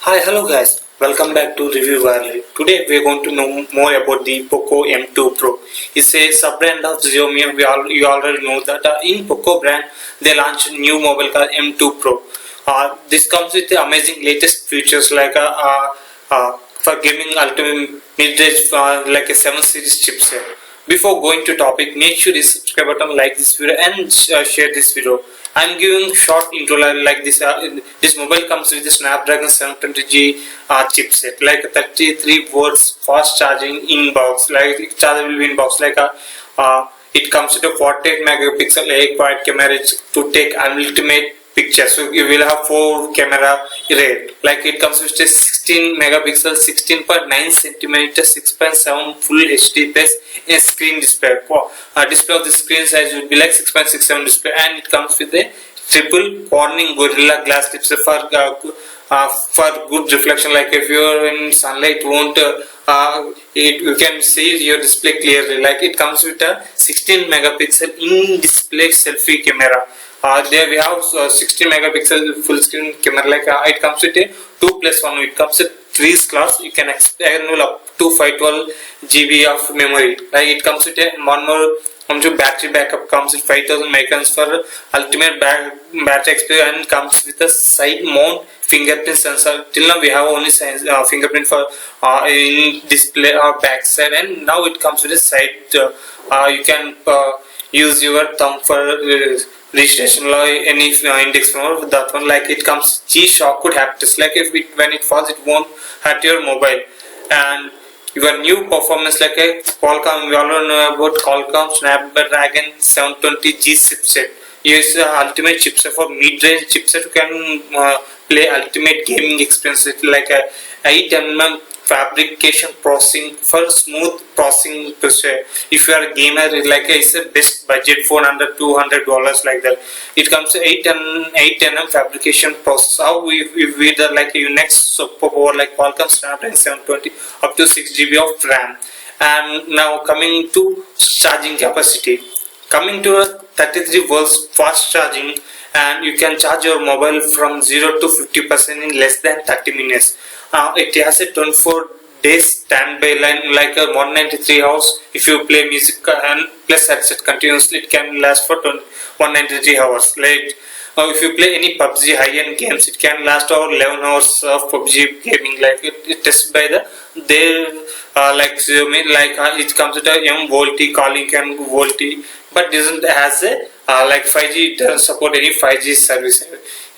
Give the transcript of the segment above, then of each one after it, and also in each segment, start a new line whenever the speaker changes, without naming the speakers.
Hi, hello guys. Welcome back to Review Valley. Today we are going to know more about the Poco M2 Pro. It's a sub-brand of Xiaomi. You already know that in Poco brand they launched new mobile called M2 Pro. This comes with the amazing latest features like for gaming ultimate mid-range like a 7 series chipset. Before going to topic, make sure you subscribe button, like this video and share this video. I'm giving short intro like this. This mobile comes with the Snapdragon 720G chipset, like 33 volts fast charging inbox, like chargeable inbox, it comes with a 48 megapixel A quad camera to take ultimate pictures. So you will have 4 camera array. Like it comes with a 16 megapixel, 16.9 centimeter, 6.7 full HD plus a screen display. Display of the screen size will be like 6.67 display, and it comes with a triple Corning Gorilla Glass display for good reflection. Like if you are in sunlight, won't you can see your display clearly. Like it comes with a 16 megapixel in display selfie camera. There we have 16 megapixel full screen camera. It comes with a 2+1. It comes with 3 slots. You can expand up to 512 GB of memory. Like it comes with a one more. Battery backup comes with 5000 mAh for ultimate battery experience, and comes with a side mount fingerprint sensor. Till now we have only fingerprint for in display or backside, and now it comes with a side. You can use your thumb for registration or any index finger with that one. Like it comes G-Shock haptics. Like when it falls, it won't hurt your mobile. And your new performance like a Qualcomm, we all know about Qualcomm Snapdragon 720G chipset. Use the ultimate chipset for mid-range chipset. You can play ultimate gaming experience with like a 8mm fabrication processing for smooth processing procedure. If you are a gamer, it's a best budget phone under $200 like that. It comes to 8nm fabrication process. How we the like Unix superpower like Qualcomm Snapdragon 720 up to 6 GB of RAM. And now coming to charging capacity, coming to a 33 volts fast charging, and you can charge your mobile from 0 to 50% in less than 30 minutes. It has a 24 days standby line, like a 193 hours. If you play music and plus headset continuously, it can last for 193 hours. Like if you play any PUBG high-end games, it can last over 11 hours of PUBG gaming. Like it tested by like Xiaomi, it comes with a VoLTE calling and VoLTE, but doesn't has a like 5G. It doesn't support any 5G service.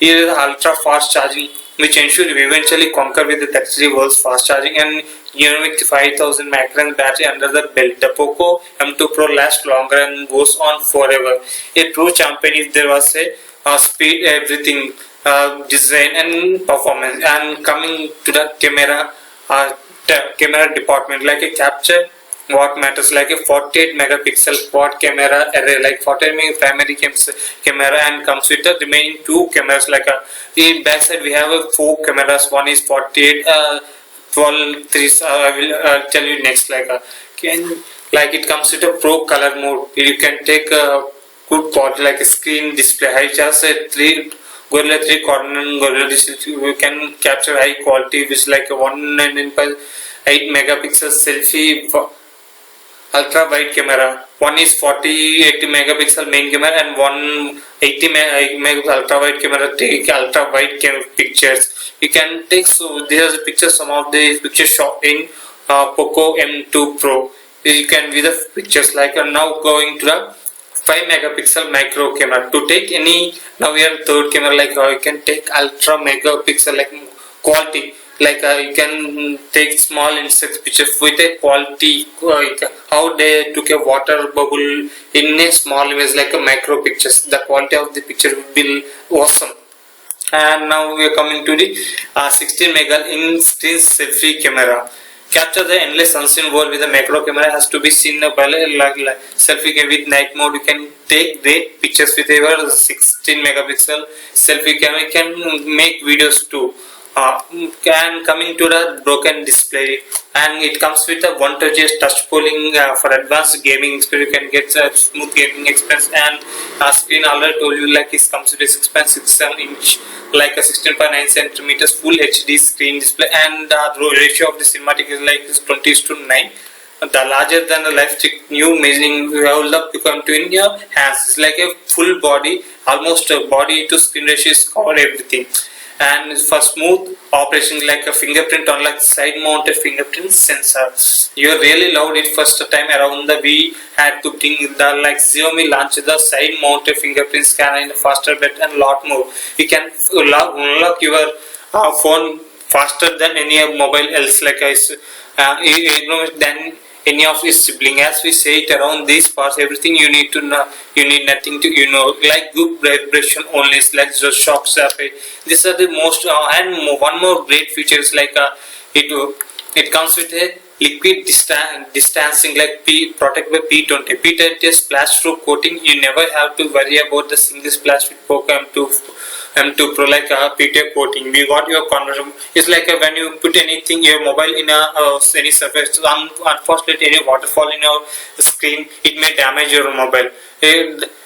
Here is ultra fast charging, which ensure we eventually conquer with the 33 volts fast charging, and with 5000 mAh battery under the belt. The Poco M2 Pro lasts longer and goes on forever. A true champion if there was a speed, everything, design and performance. And coming to the camera department, like a capture what matters, like a 48 megapixel quad camera array, like 48 megapixel primary camera, and comes with the remaining 2 cameras. In backside we have 4 cameras. One is 48 12 3. I will tell you next. It comes with a pro color mode. You can take a good quality like a screen display. I just said 3 Gorilla 3 Corning Gorilla Digital. You can capture high quality with like a 1.8 megapixel selfie ultra wide camera. One is 48 megapixel main camera, and one 80 megapixel ultra wide camera take ultra wide pictures. You can take, so these are the pictures, some of the pictures shot in Poco M2 Pro. You can view the pictures. Now going to the 5 megapixel micro camera to take any. Now we have third camera, you can take ultra megapixel quality. You can take small insect pictures with a quality, how they took a water bubble in a small image, like a micro pictures. The quality of the picture will be awesome. And now we are coming to the 16 mega in screen selfie camera. Capture the endless unseen world with a macro camera. Has to be seen by selfie camera with night mode. You can take great pictures with your 16 megapixel selfie camera. You can make videos too. And coming to the broken display, and it comes with a 1 touch polling for advanced gaming experience. You can get a smooth gaming experience, and screen already told you like it comes with a 6.67 inch, like a 16.9 centimeters full HD screen display, and the ratio of the cinematic is like 20:9. The larger than the life stick, new measuring hold up become to in your hands. It's like a full body, almost a body to screen ratio is covered everything. And for smooth operation, like a fingerprint on like side mounted fingerprint sensor. You really loved it first time around the we had to bring the like Xiaomi launched the side mounted fingerprint scanner in a faster better and lot more. You can unlock your phone faster than any mobile else like than any of his sibling. As we say it around these parts, everything you need to know, you need nothing to like good vibration only, it's like the shock surface. These are the most and one more great features like it comes with a liquid distancing like protect by P20. P20 splash proof coating. You never have to worry about the single splash with Poco M2 Pro like a PTA coating. We got your conversion. It's like when you put anything your mobile in any surface. Unfortunately, any waterfall in your screen, it may damage your mobile.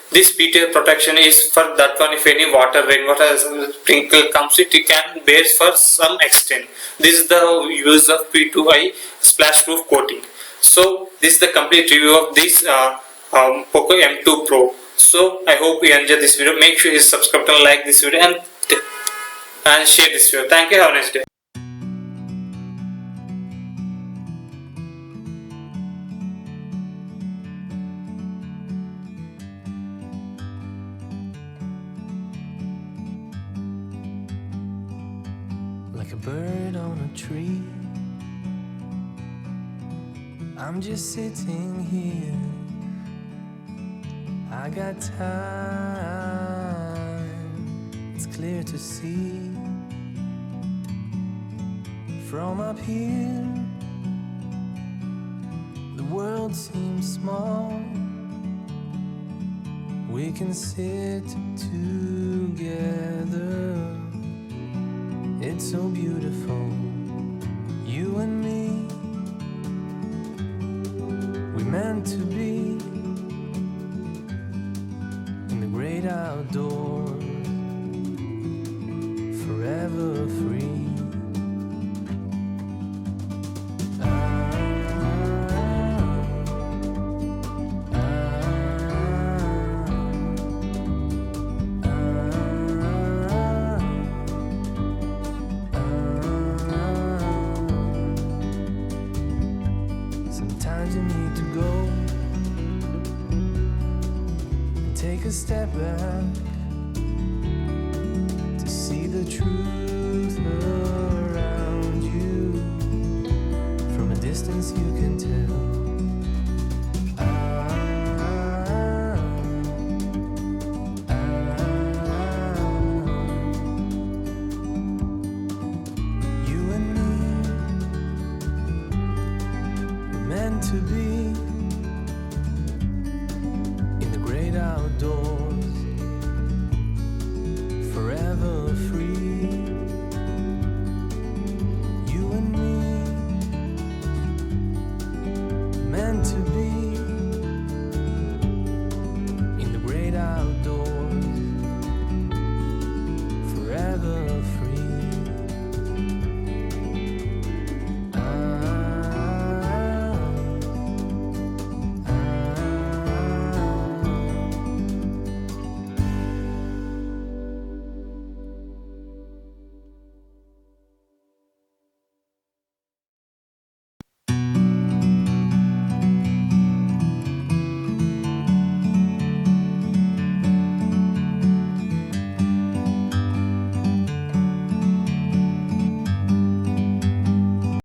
This PTA protection is for that one. If any rainwater sprinkle comes, it can bear for some extent. This is the use of P2i splash proof coating. So this is the complete review of this Poco M2 Pro. So I hope you enjoyed this video. Make sure you subscribe and like this video and share this video. Thank you. Have a nice day.
Like a bird on a tree, I'm just sitting here. I got time, it's clear to see. From up here, the world seems small. We can sit together. It's so beautiful, you and me. We meant to be in the great outdoors, forever free.